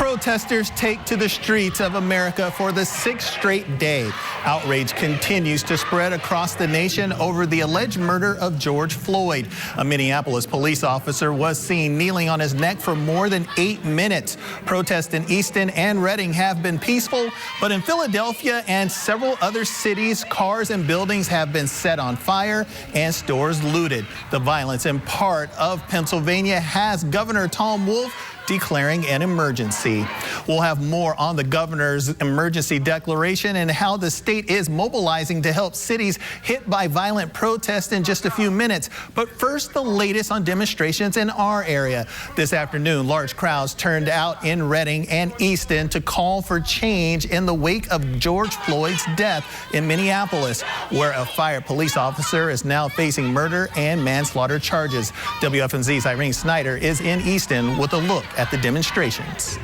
protesters take to the streets of America for the 6th straight day. Outrage continues to spread across the nation over the alleged murder of George Floyd. A Minneapolis police officer was seen kneeling on his neck for more than 8 minutes. Protests in Easton and Reading have been peaceful, but in Philadelphia and several other cities, cars and buildings have been set on fire and stores looted. The violence in part of Pennsylvania has Governor Tom Wolf declaring an emergency. We'll have more on the governor's emergency declaration and how the state is mobilizing to help cities hit by violent protests in just a few minutes. But first, the latest on demonstrations in our area. This afternoon, large crowds turned out in Reading and Easton to call for change in the wake of George Floyd's death in Minneapolis, where a fired police officer is now facing murder and manslaughter charges. WFMZ's Irene Snyder is in Easton with a look at the demonstrations.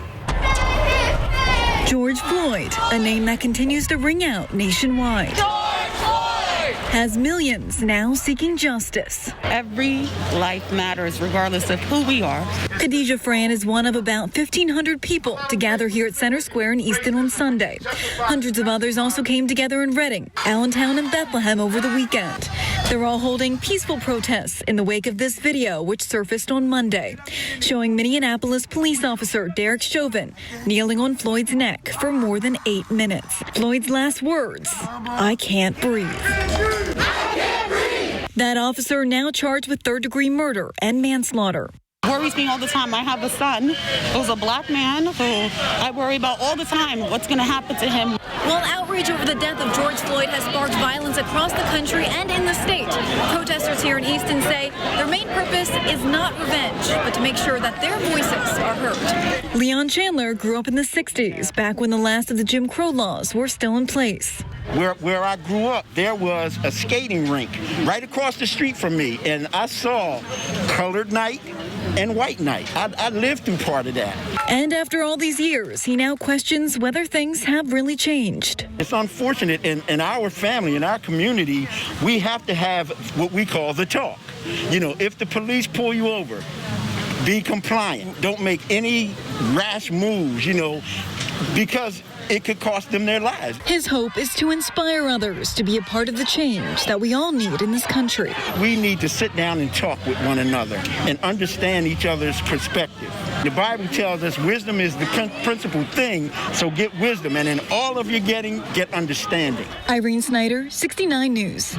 George Floyd, a name that continues to ring out nationwide, has millions now seeking justice. Every life matters regardless of who we are. Kadija Fran is one of about 1,500 people to gather here at Center Square in Easton on Sunday. Hundreds of others also came together in Reading, Allentown, and Bethlehem over the weekend. They're all holding peaceful protests in the wake of this video, which surfaced on Monday, showing Minneapolis police officer Chauvin kneeling on Floyd's neck for more than 8 minutes. Floyd's last words, "I can't breathe." That officer now charged with third-degree murder and manslaughter. Worries me all the time. I have a son who's a black man who I worry about all the time what's going to happen to him. While outrage over the death of George Floyd has sparked violence across the country and in the state, protesters here in Easton say their main purpose is not revenge, but to make sure that their voices are heard. Leon Chandler grew up in the 60s, back when the last of the Jim Crow laws were still in place. Where I grew up, there was a skating rink right across the street from me, and I saw colored night and white night. I lived through part of that. And after all these years, he now questions whether things have really changed. It's unfortunate in our family, in our community, we have to have what we call the talk. You know, if the police pull you over, be compliant. Don't make any rash moves, you know, because it could cost them their lives. His hope is to inspire others to be a part of the change that we all need in this country. We need to sit down and talk with one another and understand each other's perspective. The Bible tells us wisdom is the principal thing, so get wisdom, and in all of your getting, get understanding. Irene Snyder, 69 News.